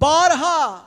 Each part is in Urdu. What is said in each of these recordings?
12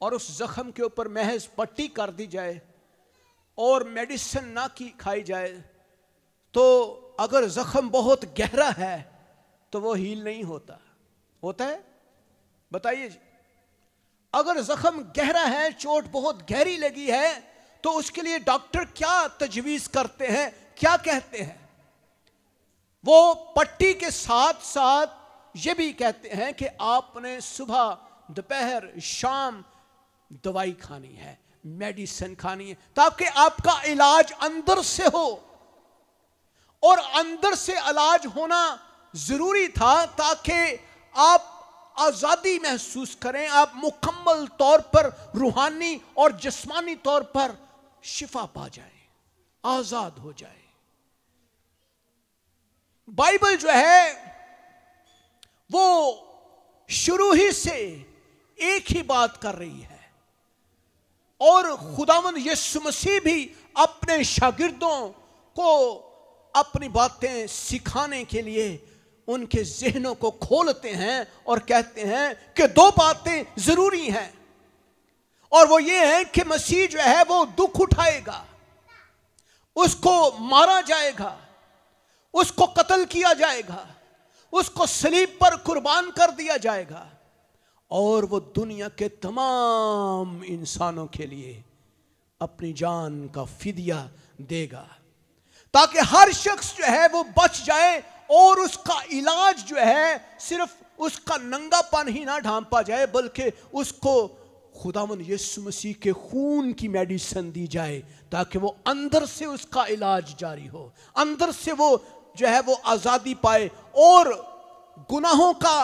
اور اس زخم کے اوپر محض پٹی کر دی جائے اور میڈیسن نہ کھائی جائے تو اگر زخم بہت گہرا ہے تو وہ ہیل نہیں ہوتا ہے؟ بتائیے جی، اگر زخم گہرا ہے، چوٹ بہت گہری لگی ہے، تو اس کے لیے ڈاکٹر کیا تجویز کرتے ہیں، کیا کہتے ہیں؟ وہ پٹی کے ساتھ ساتھ یہ بھی کہتے ہیں کہ آپ نے صبح دوپہر شام دوائی کھانی ہے، میڈیسن کھانی ہے، تاکہ آپ کا علاج اندر سے ہو. اور اندر سے علاج ہونا ضروری تھا تاکہ آپ آزادی محسوس کریں، آپ مکمل طور پر روحانی اور جسمانی طور پر شفا پا جائیں، آزاد ہو جائیں. بائبل جو ہے وہ شروع ہی سے ایک ہی بات کر رہی ہے، اور خداوند یسوع مسیح بھی اپنے شاگردوں کو اپنی باتیں سکھانے کے لیے ان کے ذہنوں کو کھولتے ہیں اور کہتے ہیں کہ دو باتیں ضروری ہیں، اور وہ یہ ہے کہ مسیح جو ہے وہ دکھ اٹھائے گا، اس کو مارا جائے گا، اس کو قتل کیا جائے گا، اس کو صلیب پر قربان کر دیا جائے گا، اور وہ دنیا کے تمام انسانوں کے لیے اپنی جان کا فدیہ دے گا، تاکہ ہر شخص جو ہے وہ بچ جائے، اور اس کا علاج جو ہے صرف اس کا ننگا پن ہی نہ ڈھانپا جائے، بلکہ اس کو خداوند یسوع مسیح کے خون کی میڈیسن دی جائے، تاکہ وہ اندر سے اس کا علاج جاری ہو، اندر سے وہ جو ہے وہ آزادی پائے، اور گناہوں کا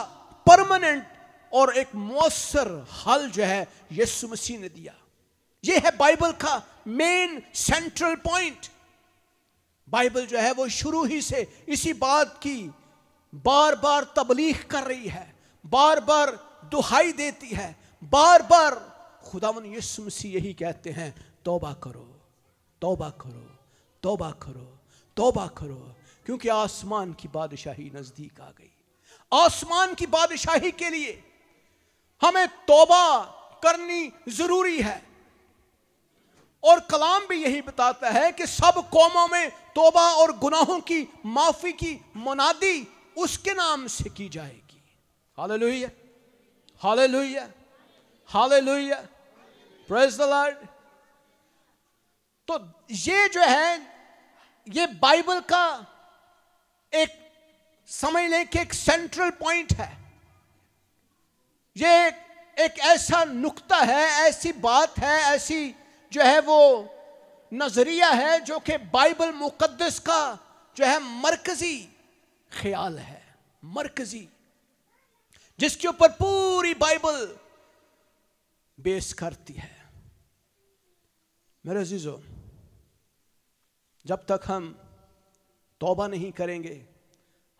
پرماننٹ اور ایک مؤثر حل جو ہے یسوع مسیح نے دیا. یہ ہے بائبل کا مین سینٹرل پوائنٹ. بائبل جو ہے وہ شروع ہی سے اسی بات کی بار بار تبلیغ کر رہی ہے، بار بار دہائی دیتی ہے، بار بار خداوند یسوع مسیح یہی کہتے ہیں، توبہ کرو، توبہ کرو، توبہ کرو، توبہ کرو، کیونکہ آسمان کی بادشاہی نزدیک آ گئی. آسمان کی بادشاہی کے لیے ہمیں توبہ کرنی ضروری ہے، اور کلام بھی یہی بتاتا ہے کہ سب قوموں میں توبہ اور گناہوں کی معافی کی منادی اس کے نام سے کی جائے گی. ہاللیلویہ، ہاللیلویہ، ہاللیلویہ، پریز دی لارڈ. تو یہ جو ہے یہ بائبل کا ایک سمجھ لیں کہ ایک سینٹرل پوائنٹ ہے. یہ ایک ایسا نقطہ ہے، ایسی بات ہے، ایسی جو ہے وہ نظریہ ہے جو کہ بائبل مقدس کا جو ہے مرکزی خیال ہے، مرکزی، جس کے اوپر پوری بائبل بیس کرتی ہے. میرے عزیزو، جب تک ہم توبہ نہیں کریں گے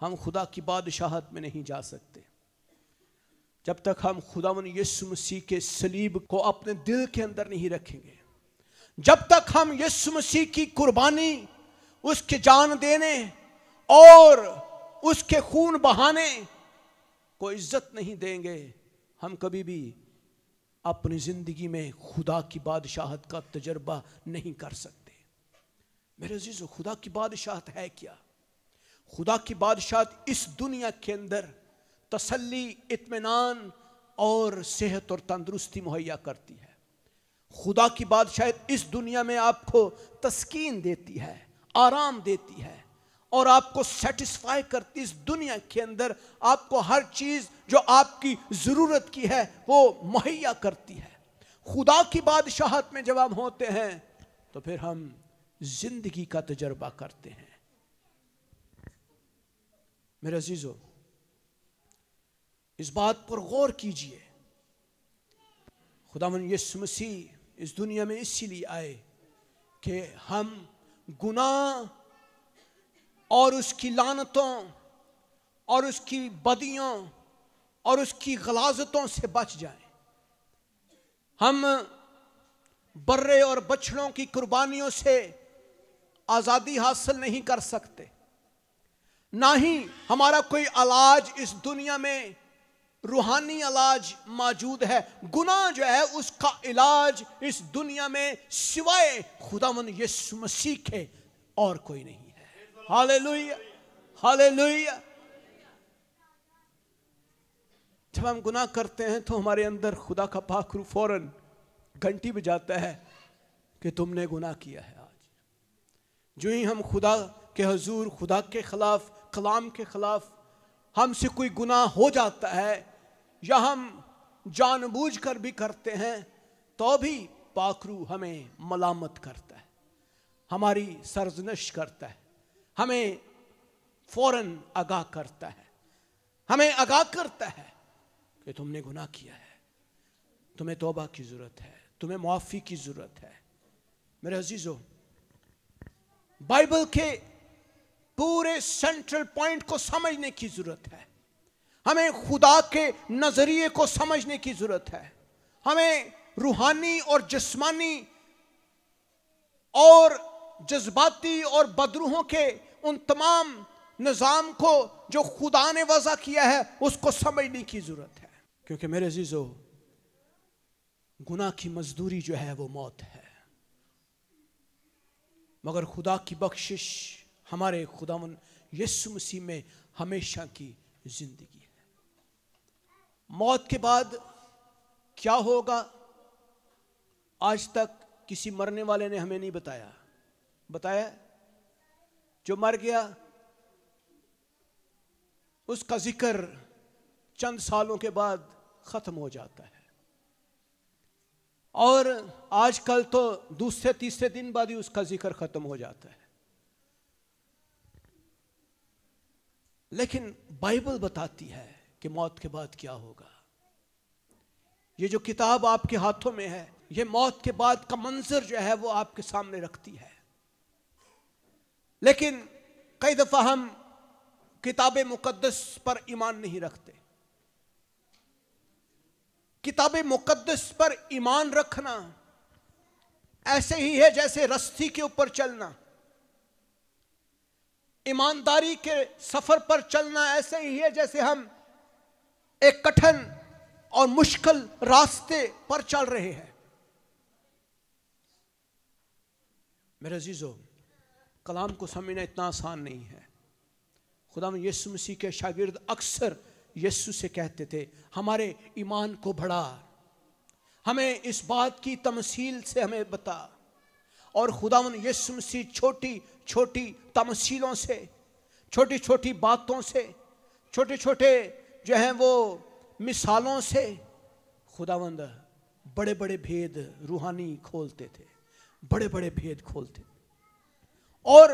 ہم خدا کی بادشاہت میں نہیں جا سکتے. جب تک ہم خداوند یسوع مسیح کے صلیب کو اپنے دل کے اندر نہیں رکھیں گے، جب تک ہم یسوع مسیح کی قربانی، اس کے جان دینے اور اس کے خون بہانے کو عزت نہیں دیں گے، ہم کبھی بھی اپنی زندگی میں خدا کی بادشاہت کا تجربہ نہیں کر سکتے. میرے عزیزو، خدا کی بادشاہت ہے کیا؟ خدا کی بادشاہت اس دنیا کے اندر تسلی، اطمینان اور صحت اور تندرستی مہیا کرتی ہے. خدا کی بادشاہت اس دنیا میں آپ کو تسکین دیتی ہے، آرام دیتی ہے، اور آپ کو سیٹسفائی کرتی. اس دنیا کے اندر آپ کو ہر چیز جو آپ کی ضرورت کی ہے وہ مہیا کرتی ہے. خدا کی بادشاہت میں جب ہم ہوتے ہیں تو پھر ہم زندگی کا تجربہ کرتے ہیں. میرے عزیزو، اس بات پر غور کیجئے. خداوند یسوع مسیح اس دنیا میں اسی لیے آئے کہ ہم گناہ اور اس کی لعنتوں اور اس کی بدیوں اور اس کی غلاظتوں سے بچ جائیں. ہم برے اور بچڑوں کی قربانیوں سے آزادی حاصل نہیں کر سکتے، نہ ہی ہمارا کوئی علاج اس دنیا میں روحانی علاج موجود ہے. گناہ جو ہے اس کا علاج اس دنیا میں سوائے خداوند یسوع مسیح کے اور کوئی نہیں ہے. ہاللیلویہ ہاللیلویہ. جب ہم گناہ کرتے ہیں تو ہمارے اندر خدا کا پاک روح فوراً گھنٹی بجاتا ہے کہ تم نے گناہ کیا ہے. آج جو ہی ہم خدا کے حضور، خدا کے خلاف، کلام کے خلاف ہم سے کوئی گناہ ہو جاتا ہے یا ہم جان بوجھ کر بھی کرتے ہیں تو بھی پاک روح ہمیں ملامت کرتا ہے، ہماری سرزنش کرتا ہے، ہمیں فوراً آگاہ کرتا ہے، ہمیں آگاہ کرتا ہے کہ تم نے گناہ کیا ہے، تمہیں توبہ کی ضرورت ہے، تمہیں معافی کی ضرورت ہے. میرے عزیزو، بائبل کے پورے سینٹرل پوائنٹ کو سمجھنے کی ضرورت ہے. ہمیں خدا کے نظریے کو سمجھنے کی ضرورت ہے. ہمیں روحانی اور جسمانی اور جذباتی اور بدروحوں کے ان تمام نظام کو جو خدا نے وضع کیا ہے اس کو سمجھنے کی ضرورت ہے. کیونکہ میرے عزیزو، گناہ کی مزدوری جو ہے وہ موت ہے، مگر خدا کی بخشش ہمارے خداوند یسوع مسیح میں ہمیشہ کی زندگی ہے. موت کے بعد کیا ہوگا آج تک کسی مرنے والے نے ہمیں نہیں بتایا. جو مر گیا اس کا ذکر چند سالوں کے بعد ختم ہو جاتا ہے، اور آج کل تو دوسرے تیسرے دن بعد ہی اس کا ذکر ختم ہو جاتا ہے. لیکن بائبل بتاتی ہے کہ موت کے بعد کیا ہوگا. یہ جو کتاب آپ کے ہاتھوں میں ہے، یہ موت کے بعد کا منظر جو ہے وہ آپ کے سامنے رکھتی ہے. لیکن کئی دفعہ ہم کتاب مقدس پر ایمان نہیں رکھتے. کتاب مقدس پر ایمان رکھنا ایسے ہی ہے جیسے رستے کے اوپر چلنا. ایمانداری کے سفر پر چلنا ایسے ہی ہے جیسے ہم ایک کٹھن اور مشکل راستے پر چل رہے ہیں. میرے عزیزو، کلام کو سمجھنا اتنا آسان نہیں ہے. خدا یسوع مسیح کے شاگرد اکثر یسوع سے کہتے تھے ہمارے ایمان کو بڑھا، ہمیں اس بات کی تمثیل سے ہمیں بتا. اور خداوند یسوع مسیح چھوٹی چھوٹی تمثیلوں سے، چھوٹی چھوٹی باتوں سے، چھوٹے چھوٹے جو ہیں وہ مثالوں سے خداوند بڑے بڑے بھید روحانی کھولتے تھے، بڑے بڑے بھید کھولتے تھے. اور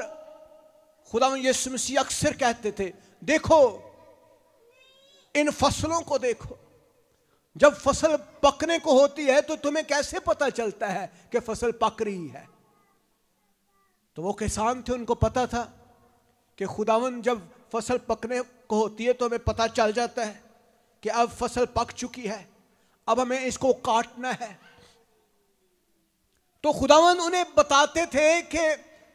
خداوند یسوع مسیح اکثر کہتے تھے دیکھو ان فصلوں کو دیکھو. جب فصل پکنے کو ہوتی ہے تو تمہیں کیسے پتا چلتا ہے کہ فصل پک رہی ہے؟ تو وہ کسان تھے، ان کو پتا تھا کہ خداوند جب فصل پکنے کو ہوتی ہے تو ہمیں پتا چل جاتا ہے کہ اب فصل پک چکی ہے، اب ہمیں اس کو کاٹنا ہے. تو خداوند انہیں بتاتے تھے کہ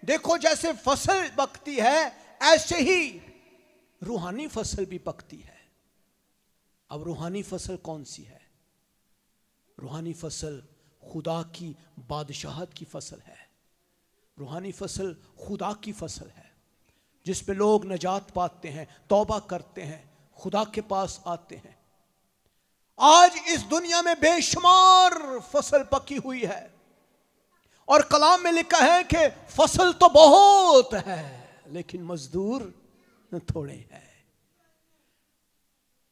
دیکھو جیسے فصل پکتی ہے ایسے ہی روحانی فصل بھی پکتی ہے. اب روحانی فصل کون سی ہے؟ روحانی فصل خدا کی بادشاہت کی فصل ہے. روحانی فصل خدا کی فصل ہے جس پہ لوگ نجات پاتے ہیں، توبہ کرتے ہیں، خدا کے پاس آتے ہیں. آج اس دنیا میں بے شمار فصل پکی ہوئی ہے، اور کلام میں لکھا ہے کہ فصل تو بہت ہے لیکن مزدور تھوڑے ہیں.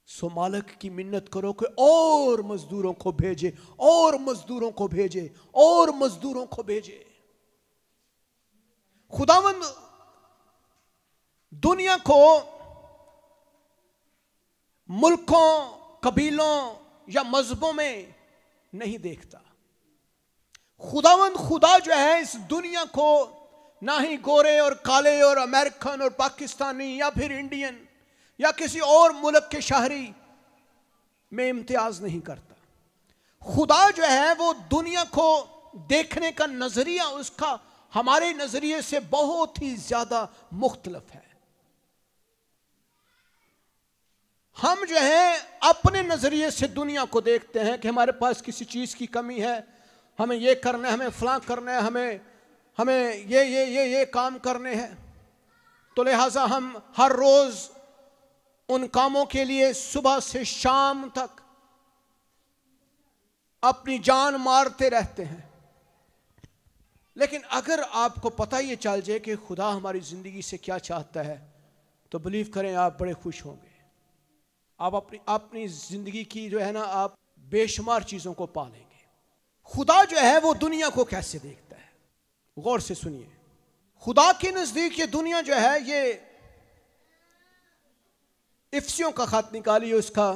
سو مالک کی منت کرو کہ اور مزدوروں کو بھیجے، اور مزدوروں کو بھیجے، اور مزدوروں کو بھیجے. خداوند دنیا کو ملکوں، قبیلوں یا مذہبوں میں نہیں دیکھتا. خداوند خدا جو ہے اس دنیا کو نہ ہی گورے اور کالے اور امریکن اور پاکستانی یا پھر انڈین یا کسی اور ملک کے شہری میں امتیاز نہیں کرتا. خدا جو ہے وہ دنیا کو دیکھنے کا نظریہ اس کا ہمارے نظریے سے بہت ہی زیادہ مختلف ہے. ہم جو ہیں اپنے نظریے سے دنیا کو دیکھتے ہیں کہ ہمارے پاس کسی چیز کی کمی ہے، ہمیں یہ کرنا ہے، ہمیں فلاں کرنا ہے، ہمیں یہ کام کرنے ہیں، تو لہٰذا ہم ہر روز ان کاموں کے لیے صبح سے شام تک اپنی جان مارتے رہتے ہیں۔ لیکن اگر آپ کو پتہ یہ چل جائے کہ خدا ہماری زندگی سے کیا چاہتا ہے تو بلیو کریں آپ بڑے خوش ہوں گے۔ آپ اپنی زندگی کی جو ہے نا آپ بے شمار چیزوں کو پالیں گے۔ خدا جو ہے وہ دنیا کو کیسے دیکھتا ہے؟ غور سے سنیے۔ خدا کے نزدیک یہ دنیا جو ہے، یہ افسیوں کا خط نکالیے، اس کا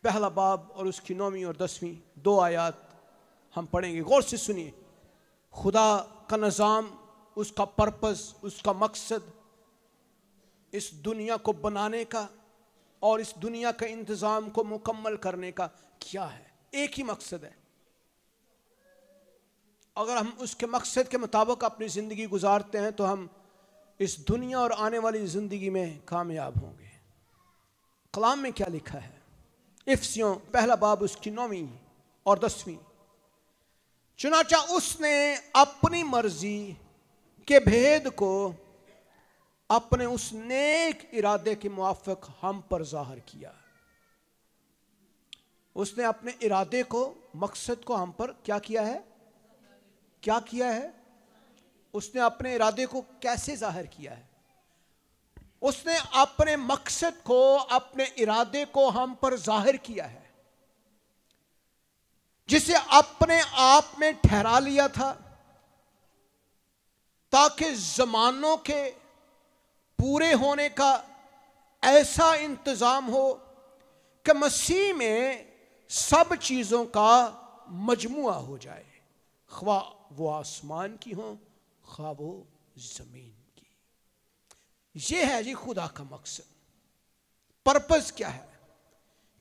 پہلا باب اور اس کی 9ویں اور 10ویں 2 آیات ہم پڑھیں گے۔ غور سے سنیے۔ خدا کا نظام، اس کا پرپس، اس کا مقصد اس دنیا کو بنانے کا اور اس دنیا کا انتظام کو مکمل کرنے کا کیا ہے؟ ایک ہی مقصد ہے۔ اگر ہم اس کے مقصد کے مطابق اپنی زندگی گزارتے ہیں تو ہم اس دنیا اور آنے والی زندگی میں کامیاب ہوں گے۔ کلام میں کیا لکھا ہے؟ افسیوں پہلا باب اس کی 9ویں اور 10ویں۔ چنانچہ اس نے اپنی مرضی کے بھید کو اپنے اس نیک ارادے کے موافق ہم پر ظاہر کیا۔ اس نے اپنے ارادے کو، مقصد کو ہم پر کیا کیا ہے؟ کیا کیا ہے؟ اس نے اپنے ارادے کو کیسے ظاہر کیا ہے؟ اس نے اپنے مقصد کو، اپنے ارادے کو ہم پر ظاہر کیا ہے، جسے اپنے آپ میں ٹھہرا لیا تھا تاکہ زمانوں کے پورے ہونے کا ایسا انتظام ہو کہ مسیح میں سب چیزوں کا مجموعہ ہو جائے، خواہ وہ آسمان کی ہوں خواہ وہ زمین کی۔ یہ ہے جی خدا کا مقصد۔ پرپس کیا ہے؟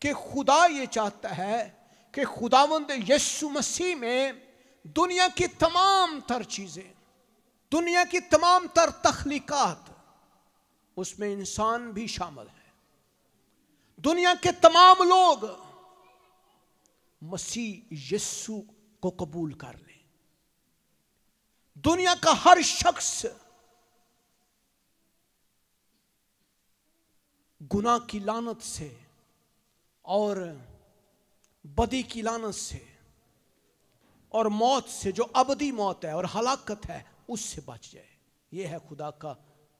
کہ خدا یہ چاہتا ہے کہ خداوند یسوع مسیح میں دنیا کی تمام تر چیزیں، دنیا کی تمام تر تخلیقات، اس میں انسان بھی شامل ہے، دنیا کے تمام لوگ مسیح یسوع کو قبول کر لیں۔ دنیا کا ہر شخص گناہ کی لعنت سے اور بدی کی لعنت سے اور موت سے، جو ابدی موت ہے اور ہلاکت ہے، اس سے بچ جائے۔ یہ ہے خدا کا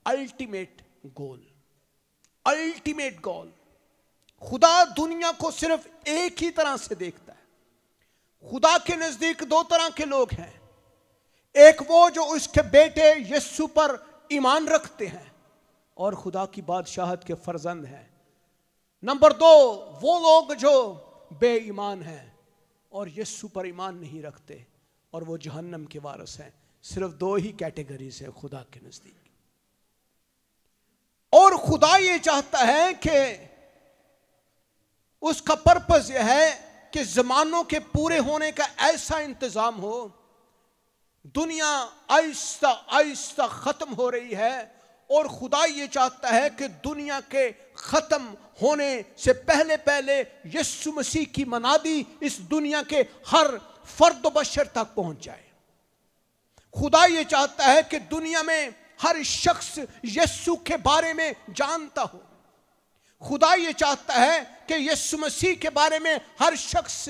الٹیمیٹ گول۔ Ultimate goal. خدا دنیا کو صرف ایک ہی طرح سے دیکھتا ہے۔ خدا کے نزدیک 2 طرح کے لوگ ہیں۔ ایک وہ جو اس کے بیٹے یسوع پر ایمان رکھتے ہیں اور خدا کی بادشاہت کے فرزند ہیں۔ نمبر 2 وہ لوگ جو بے ایمان ہیں اور یسوع پر ایمان نہیں رکھتے اور وہ جہنم کے وارث ہیں۔ صرف 2 ہی کیٹیگریز ہیں خدا کے نزدیک۔ اور خدا یہ چاہتا ہے کہ اس کا پرپس یہ ہے کہ زمانوں کے پورے ہونے کا ایسا انتظام ہو۔ دنیا آہستہ آہستہ ختم ہو رہی ہے اور خدا یہ چاہتا ہے کہ دنیا کے ختم ہونے سے پہلے پہلے یسوع مسیح کی منادی اس دنیا کے ہر فرد و بشر تک پہنچ جائے۔ خدا یہ چاہتا ہے کہ دنیا میں ہر شخص یسوع کے بارے میں جانتا ہو۔ خدا یہ چاہتا ہے کہ یسوع مسیح کے بارے میں ہر شخص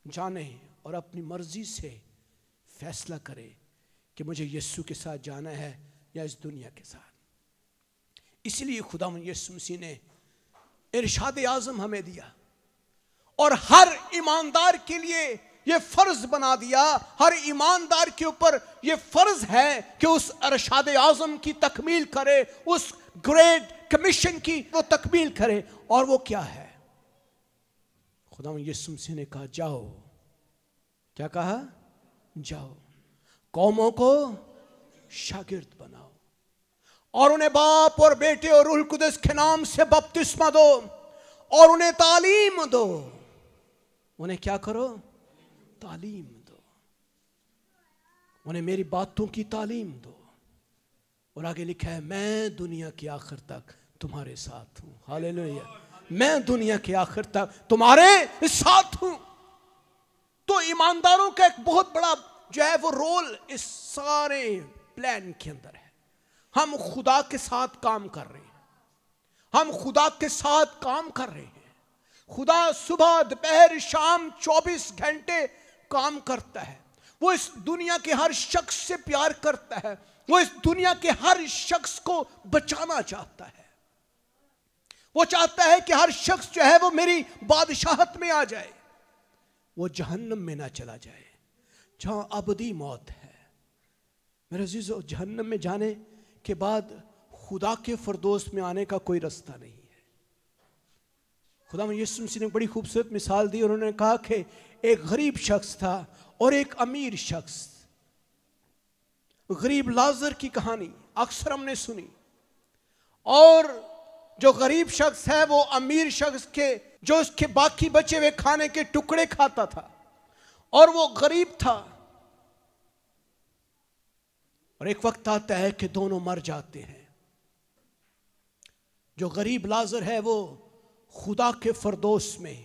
جانے اور اپنی مرضی سے فیصلہ کرے کہ مجھے یسوع کے ساتھ جانا ہے یا اس دنیا کے ساتھ۔ اس لیے خدا یسوع مسیح نے ارشاد اعظم ہمیں دیا اور ہر ایماندار کے لیے یہ فرض بنا دیا، ہر ایماندار کے اوپر یہ فرض ہے کہ اس ارشاد اعظم کی تکمیل کرے، اس گریٹ کمیشن کی وہ تکمیل کرے۔ اور وہ کیا ہے؟ خدا یسوع مسیح نے کہا جاؤ۔ کیا کہا؟ جاؤ، قوموں کو شاگرد بناؤ اور انہیں باپ اور بیٹے اور روح القدس کے نام سے بپتسمہ دو اور انہیں تعلیم دو۔ انہیں کیا کرو؟ تعلیم دو۔ انہیں میری باتوں کی تعلیم دو۔ اور آگے لکھا ہے میں دنیا کی آخر تک تمہارے ساتھ ہوں. ہاللیلویا. میں دنیا کے آخر تک تمہارے ساتھ ہوں. تو ایمانداروں کا ایک بہت بڑا جو ہے وہ رول اس سارے پلان کے اندر ہے. ہم خدا کے ساتھ کام کر رہے ہیں. ہم خدا کے ساتھ کام کر رہے ہیں. خدا صبح دوپہر شام 24 گھنٹے کام کرتا ہے. وہ اس دنیا کے ہر شخص سے پیار کرتا ہے. وہ اس دنیا کے ہر شخص کو بچانا چاہتا ہے. وہ چاہتا ہے کہ ہر شخص جو ہے وہ میری بادشاہت میں آ جائے. وہ جہنم میں نہ چلا جائے جہاں ابدی موت ہے. میرے عزیزو، جہنم میں جانے کے بعد خدا کے فردوس میں آنے کا کوئی رستہ نہیں ہے. خدا میں یسوع مسیح نے بڑی خوبصورت مثال دی. انہوں نے کہا کہ ایک غریب شخص تھا اور ایک امیر شخص. غریب لازر کی کہانی اکثر ہم نے سنی. اور جو غریب شخص ہے وہ امیر شخص کے جو اس کے باقی بچے ہوئے کھانے کے ٹکڑے کھاتا تھا. اور وہ غریب تھا. اور ایک وقت آتا ہے کہ دونوں مر جاتے ہیں. جو غریب لازر ہے وہ خدا کے فردوس میں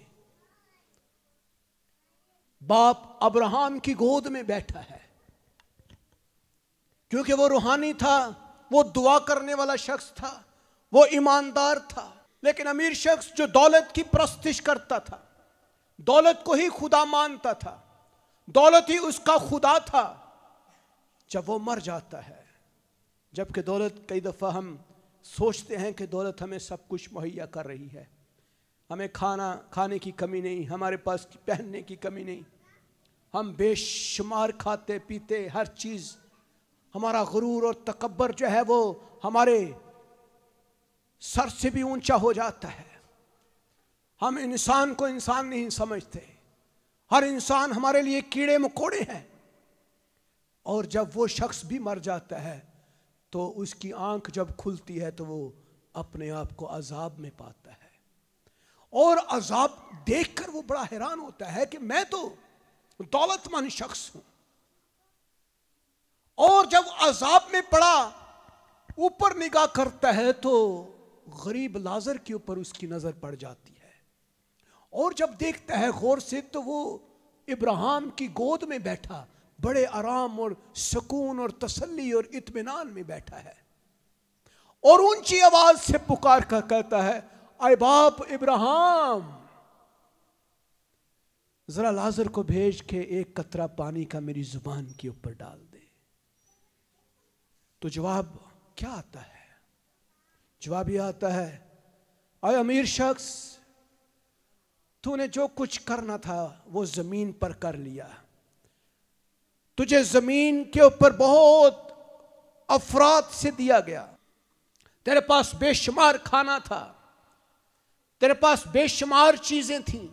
باپ ابراہم کی گود میں بیٹھا ہے. کیونکہ وہ روحانی تھا، وہ دعا کرنے والا شخص تھا، وہ ایماندار تھا. لیکن امیر شخص جو دولت کی پرستش کرتا تھا، دولت کو ہی خدا مانتا تھا، دولت ہی اس کا خدا تھا، جب وہ مر جاتا ہے. جبکہ دولت کئی دفعہ ہم سوچتے ہیں کہ دولت ہمیں سب کچھ مہیا کر رہی ہے. ہمیں کھانے کی کمی نہیں، ہمارے پاس پہننے کی کمی نہیں. ہم بے شمار کھاتے پیتے، ہر چیز. ہمارا غرور اور تکبر جو ہے وہ ہمارے سر سے بھی اونچا ہو جاتا ہے. ہم انسان کو انسان نہیں سمجھتے. ہر انسان ہمارے لیے کیڑے مکوڑے ہیں. اور جب وہ شخص بھی مر جاتا ہے تو اس کی آنکھ جب کھلتی ہے تو وہ اپنے آپ کو عذاب میں پاتا ہے. اور عذاب دیکھ کر وہ بڑا حیران ہوتا ہے کہ میں تو دولت مند شخص ہوں. اور جب عذاب میں پڑا اوپر نگاہ کرتا ہے تو غریب لازر کے اوپر اس کی نظر پڑ جاتی ہے. اور جب دیکھتا ہے غور سے تو وہ ابراہیم کی گود میں بیٹھا بڑے آرام اور سکون اور تسلی اور اطمینان میں بیٹھا ہے. اور اونچی آواز سے پکار کر کہتا ہے، اے باپ ابراہیم، ذرا لازر کو بھیج کے ایک قطرہ پانی کا میری زبان کے اوپر ڈال دے. تو جواب کیا آتا ہے؟ جواب یہ آتا ہے، اے امیر شخص، تو نے جو کچھ کرنا تھا وہ زمین پر کر لیا. تجھے زمین کے اوپر بہت افراد سے دیا گیا. تیرے پاس بے شمار کھانا تھا، تیرے پاس بے شمار چیزیں تھیں،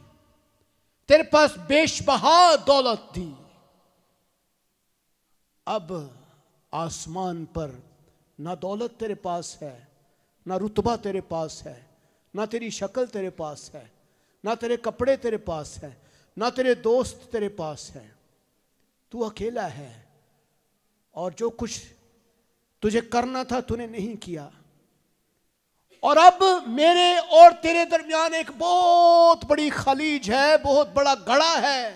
تیرے پاس بیش بہا دولت تھی. اب آسمان پر نہ دولت تیرے پاس ہے، نہ رتبہ تیرے پاس ہے، نہ تیری شکل تیرے پاس ہے، نہ تیرے کپڑے تیرے پاس ہے، نہ تیرے دوست تیرے پاس ہے. تو اکیلا ہے اور جو کچھ تجھے کرنا تھا تو نے نہیں کیا. اور اب میرے اور تیرے درمیان ایک بہت بڑی خلیج ہے، بہت بڑا گڑھا ہے.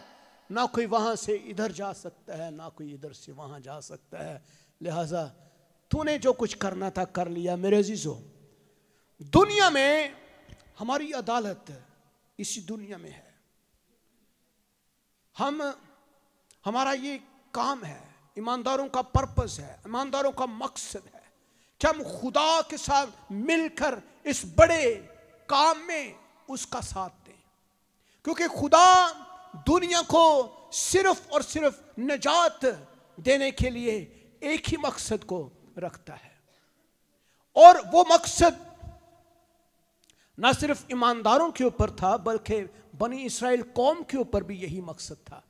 نہ کوئی وہاں سے ادھر جا سکتا ہے، نہ کوئی ادھر سے وہاں جا سکتا ہے. لہٰذا تو نے جو کچھ کرنا تھا کر لیا. میرے عزیزو، دنیا میں ہماری عدالت اسی دنیا میں ہے. ہمارا یہ کام ہے، ایمانداروں کا پرپس ہے، ایمانداروں کا مقصد ہے کہ ہم خدا کے ساتھ مل کر اس بڑے کام میں اس کا ساتھ دیں. کیونکہ خدا دنیا کو صرف اور صرف نجات دینے کے لیے ایک ہی مقصد کو رکھتا ہے. اور وہ مقصد نہ صرف ایمانداروں کے اوپر تھا بلکہ بنی اسرائیل قوم کے اوپر بھی یہی مقصد تھا.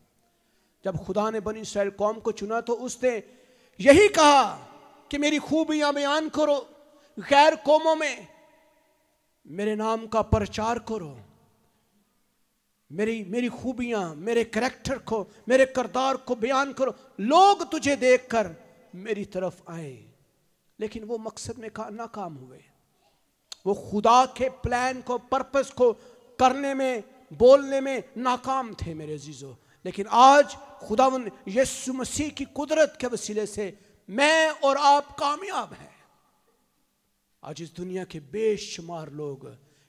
جب خدا نے بنی اسرائیل قوم کو چنا تو اس نے یہی کہا کہ میری خوبیاں بیان کرو، غیر قوموں میں میرے نام کا پرچار کرو، میری خوبیاں، میرے کریکٹر کو، میرے کردار کو بیان کرو، لوگ تجھے دیکھ کر میری طرف آئیں. لیکن وہ مقصد میں ناکام ہوئے. وہ خدا کے پلان کو، پرپس کو کرنے میں، بولنے میں ناکام تھے میرے عزیزو. لیکن آج خداوند یسوع مسیح کی قدرت کے وسیلے سے میں اور آپ کامیاب ہیں. آج اس دنیا کے بے شمار لوگ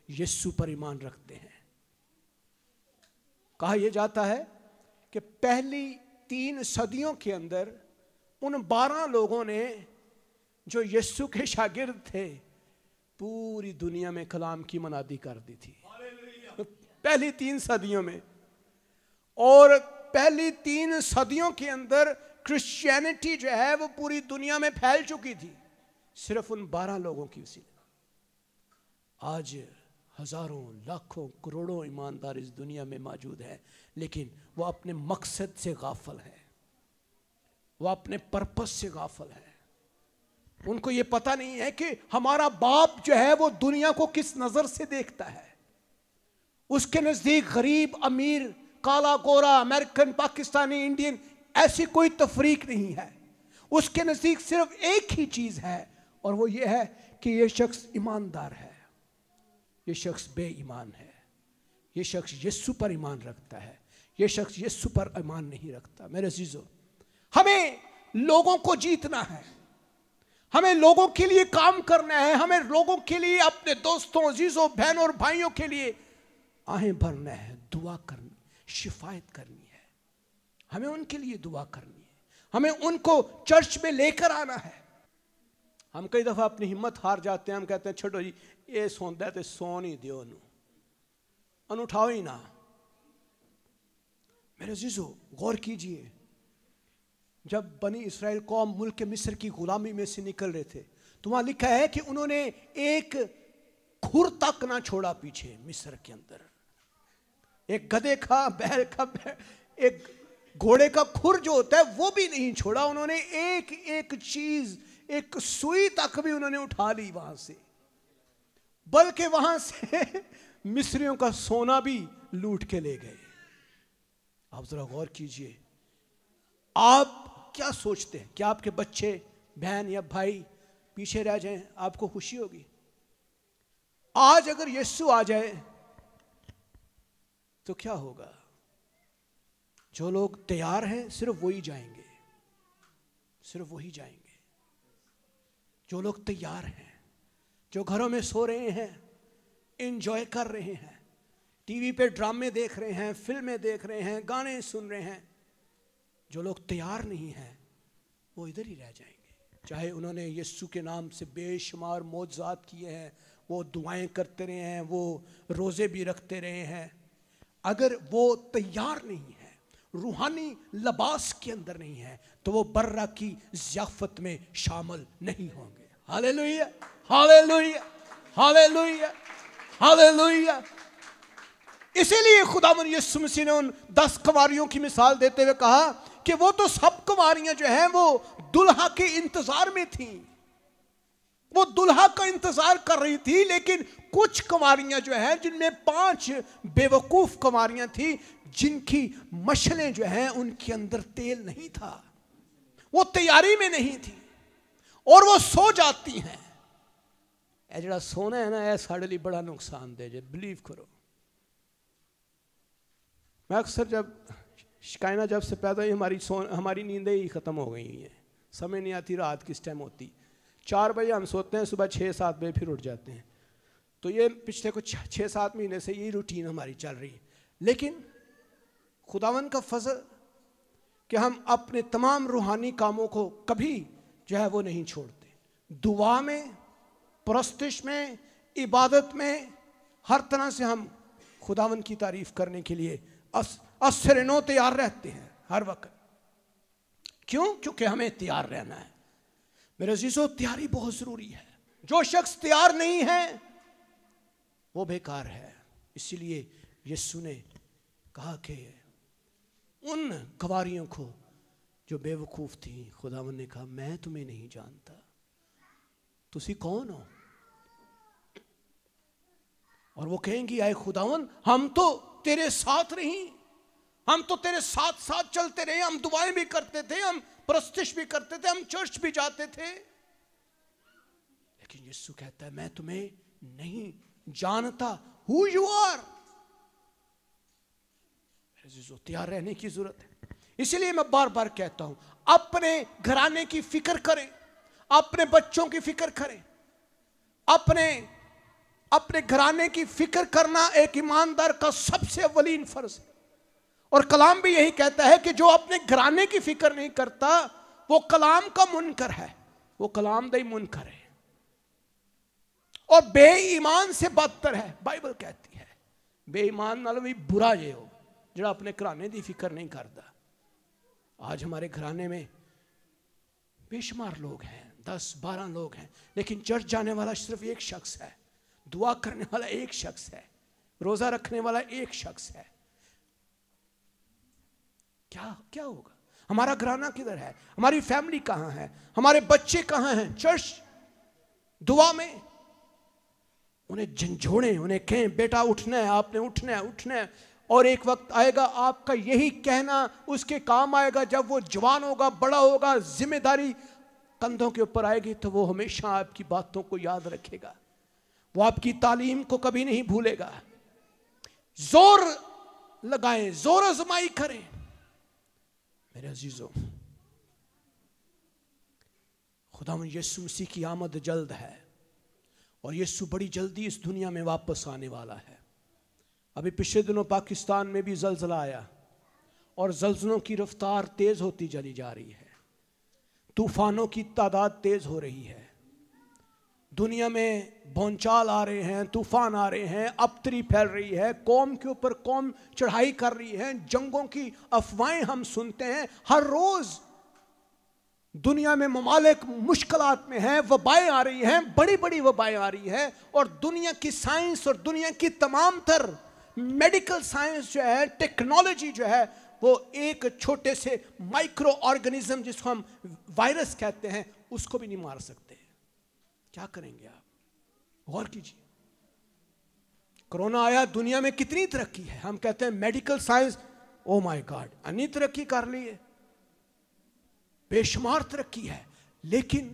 یسوع پر ایمان رکھتے ہیں. کہا یہ جاتا ہے کہ پہلی 3 صدیوں کے اندر ان 12 لوگوں نے جو یسوع کے شاگرد تھے پوری دنیا میں کلام کی منادی کر دی تھی. پہلی 3 صدیوں میں. اور پہلی 3 صدیوں کے اندر کرسچینٹی جو ہے وہ پوری دنیا میں پھیل چکی تھی صرف ان 12 لوگوں کی وسیلے. آج ہزاروں، لاکھوں، کروڑوں ایماندار اس دنیا میں موجود ہیں، لیکن وہ اپنے مقصد سے غافل ہیں، وہ اپنے پرپس سے غافل ہیں. ان کو یہ پتہ نہیں ہے کہ ہمارا باپ جو ہے وہ دنیا کو کس نظر سے دیکھتا ہے. اس کے نزدیک غریب، امیر، کالا، گورا، امریکن، پاکستانی، انڈین ایسی کوئی تفریق نہیں ہے. اس کے نزدیک صرف ایک ہی چیز ہے، اور وہ یہ ہے کہ یہ شخص ایماندار ہے، یہ شخص بے ایمان ہے، یہ شخص یسوع پر ایمان رکھتا ہے، یہ شخص یسوع پر ایمان نہیں رکھتا. میرے عزیزو، ہمیں لوگوں کو جیتنا ہے، ہمیں لوگوں کے لیے کام کرنا ہے، ہمیں لوگوں کے لیے، اپنے دوستوں، عزیزوں، بہنوں اور بھائیوں کے لیے آہیں بھرنا ہے، دعا کرنی، شفایت کرنی ہے. ہمیں ان کے لیے دعا کرنی ہے، ہمیں ان کو چرچ میں لے کر آنا ہے. ہم کئی دفعہ اپنی ہمت ہار جاتے ہیں. ہم کہتے ہیں چھوڑو جی، یہ سوندا ہے تو سون ہی دیو انو اٹھاؤ ہی نہ. میرے عزیزو غور کیجئے، جب بنی اسرائیل قوم ملک مصر کی غلامی میں سے نکل رہے تھے تو وہاں لکھا ہے کہ انہوں نے ایک کھر تک نہ چھوڑا پیچھے. مصر کے اندر ایک گدھے کا، بیل کا، ایک گھوڑے کا کھر جو ہوتا ہے وہ بھی نہیں چھوڑا. انہوں نے ایک ایک چیز، ایک سوئی تک بھی انہوں نے اٹھا لی وہاں سے، بلکہ وہاں سے مصریوں کا سونا بھی لوٹ کے لے گئے. آپ ذرا غور کیجئے، آپ کیا سوچتے ہیں کہ آپ کے بچے، بہن یا بھائی پیچھے رہ جائیں، آپ کو خوشی ہوگی؟ آج اگر یسوع آ جائے تو کیا ہوگا؟ جو لوگ تیار ہیں صرف وہی جائیں گے، صرف وہی جائیں گے. جو لوگ تیار ہیں، جو گھروں میں سو رہے ہیں، انجوائے کر رہے ہیں، ٹی وی پہ ڈرامے دیکھ رہے ہیں، فلمیں دیکھ رہے ہیں، گانے سن رہے ہیں، جو لوگ تیار نہیں ہیں وہ ادھر ہی رہ جائیں گے. چاہے انہوں نے یسوع کے نام سے بے شمار معجزات کیے ہیں، وہ دعائیں کرتے رہے ہیں، وہ روزے بھی رکھتے رہے ہیں، اگر وہ تیار نہیں ہے، روحانی لباس کے اندر نہیں ہے، تو وہ برہ کی ضیافت میں شامل نہیں ہوں گے. ہاللیلویہ، ہاللیلویہ، ہاللیلویہ، ہاللیلویہ. اسی لیے خداوند یسوع مسیح نے ان 10 کنواریوں کی مثال دیتے ہوئے کہا کہ وہ تو سب کنواریاں جو ہیں وہ دلہا کے انتظار میں تھیں، وہ دلہا کا انتظار کر رہی تھی. لیکن کچھ کنواریاں جو ہیں، جن میں 5 بے وقوف کنواریاں تھیں، جن کی مشلیں جو ہیں ان کے اندر تیل نہیں تھا، وہ تیاری میں نہیں تھی، اور وہ سو جاتی ہیں. اے جڑا سونا ہے نا، اے ساڑے لی بڑا نقصان دے جے، بلیو کرو. میں اکثر جب شکائنہ جب سے پیدا ہوئی ہماری نیندیں ہی ختم ہو گئی ہیں، سمجھ نہیں آتی رات کس ٹائم ہوتی. 4 بجے ہم سوتے ہیں، صبح 6-7 بجے پھر اٹھ جاتے ہیں. تو یہ پچھلے کچھ 6-7 مہینے سے یہ روٹین ہماری چل رہی ہے. لیکن خداوند کا فضل کہ ہم اپنے تمام روحانی کاموں کو کبھی جو ہے وہ نہیں چھوڑتے. دعا میں، پرستش میں، عبادت میں، ہر طرح سے ہم خداوند کی تعریف کرنے کے لیے اثر نو تیار رہتے ہیں ہر وقت. کیوں؟ کیونکہ ہمیں تیار رہنا ہے. میرے عزیزو تیاری بہت ضروری ہے. جو شخص تیار نہیں ہے وہ بیکار ہے. اسی لیے یسوع نے کہا کہ ان گواریوں کو جو بے وقوف تھیں، خداوند نے کہا میں تمہیں نہیں جانتا، تسی کون ہو؟ اور وہ کہیں گی اے خداوند ہم تو تیرے ساتھ رہیں، ہم تو تیرے ساتھ ساتھ چلتے رہے، ہم دعائیں بھی کرتے تھے، ہم پرستش بھی کرتے تھے، ہم چرچ بھی جاتے تھے. لیکن یسوع کہتا ہے میں تمہیں نہیں جانتا who you are. تیار رہنے کی ضرورت ہے. اسی لیے میں بار بار کہتا ہوں اپنے گھرانے کی فکر کریں, اپنے بچوں کی فکر کریں. اپنے گھرانے کی فکر کرنا ایک ایماندار کا سب سے اولین فرض ہے. اور کلام بھی یہی کہتا ہے کہ جو اپنے گھرانے کی فکر نہیں کرتا وہ کلام کا منکر ہے, وہ کلام دہی منکر ہے اور بے ایمان سے بدتر ہے. بائبل کہتی ہے بے ایمان نال بھی برا یہ ہو جڑا اپنے گھرانے دی فکر نہیں کرتا. آج ہمارے گھرانے میں بے شمار لوگ ہیں, 10-12 لوگ ہیں, لیکن چرچ جانے والا صرف ایک شخص ہے, دعا کرنے والا ایک شخص ہے, روزہ رکھنے والا ایک شخص ہے. کیا ہوگا؟ ہمارا گھرانہ کدھر ہے؟ ہماری فیملی کہاں ہے؟ ہمارے بچے کہاں ہیں؟ چرچ دعا میں انہیں جھنجھوڑیں, انہیں کہیں بیٹا اٹھنا ہے, آپ نے اٹھنا ہے. اور ایک وقت آئے گا آپ کا یہی کہنا اس کے کام آئے گا. جب وہ جوان ہوگا, بڑا ہوگا, ذمہ داری کندھوں کے اوپر آئے گی تو وہ ہمیشہ آپ کی باتوں کو یاد رکھے گا, وہ آپ کی تعلیم کو کبھی نہیں بھولے گا. زور لگائیں, زور آزمائی کریں. میرے عزیزوں, خداوند یسوع مسیح کی آمد جلد ہے اور یسوع بڑی جلدی اس دنیا میں واپس آنے والا ہے. ابھی پچھلے دنوں پاکستان میں بھی زلزلہ آیا اور زلزلوں کی رفتار تیز ہوتی چلی جا رہی ہے, طوفانوں کی تعداد تیز ہو رہی ہے. دنیا میں بھونچال آ رہے ہیں, طوفان آ رہے ہیں, ابتری پھیل رہی ہے, قوم کے اوپر قوم چڑھائی کر رہی ہے, جنگوں کی افواہیں ہم سنتے ہیں. ہر روز دنیا میں ممالک مشکلات میں ہیں, وبائیں آ رہی ہیں, بڑی بڑی وبائیں آ رہی ہیں. اور دنیا کی سائنس اور دنیا کی تمام تر میڈیکل سائنس جو ہے, ٹیکنالوجی جو ہے, وہ ایک چھوٹے سے مائکرو آرگنزم جس کو ہم وائرس کہتے ہیں اس کو بھی نہیں مار سکتے. کیا کریں گے آپ؟ غور کیجیے. کرونا آیا, دنیا میں کتنی ترقی ہے. ہم کہتے ہیں میڈیکل سائنس, او مائی گاڈ, انی ترقی کر لی ہے, بے شمار ترقی ہے. لیکن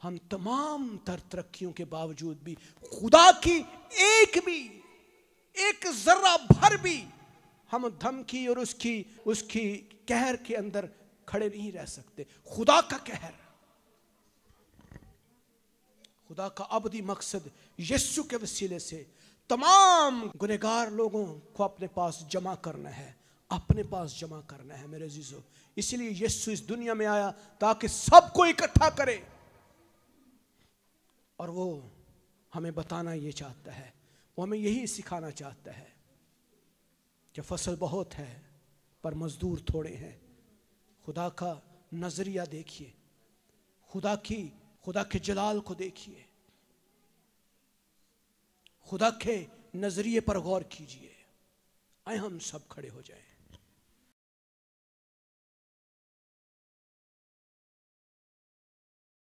ہم تمام تر ترقیوں کے باوجود بھی خدا کی ایک ذرہ بھر بھی ہم دھمکی اور اس کی قہر کے اندر کھڑے نہیں رہ سکتے. خدا کا قہر, خدا کا ابدی مقصد یسوع کے وسیلے سے تمام گنہگار لوگوں کو اپنے پاس جمع کرنا ہے, اپنے پاس جمع کرنا ہے. میرے عزیزو, اسی لیے یسوع اس دنیا میں آیا تاکہ سب کو اکٹھا کرے. اور وہ ہمیں بتانا یہ چاہتا ہے, وہ ہمیں یہی سکھانا چاہتا ہے کہ فصل بہت ہے پر مزدور تھوڑے ہیں. خدا کا نظریہ دیکھیے, خدا کے جلال کو دیکھیے, خدا کے نظریے پر غور کیجیے. آئے ہم سب کھڑے ہو جائیں.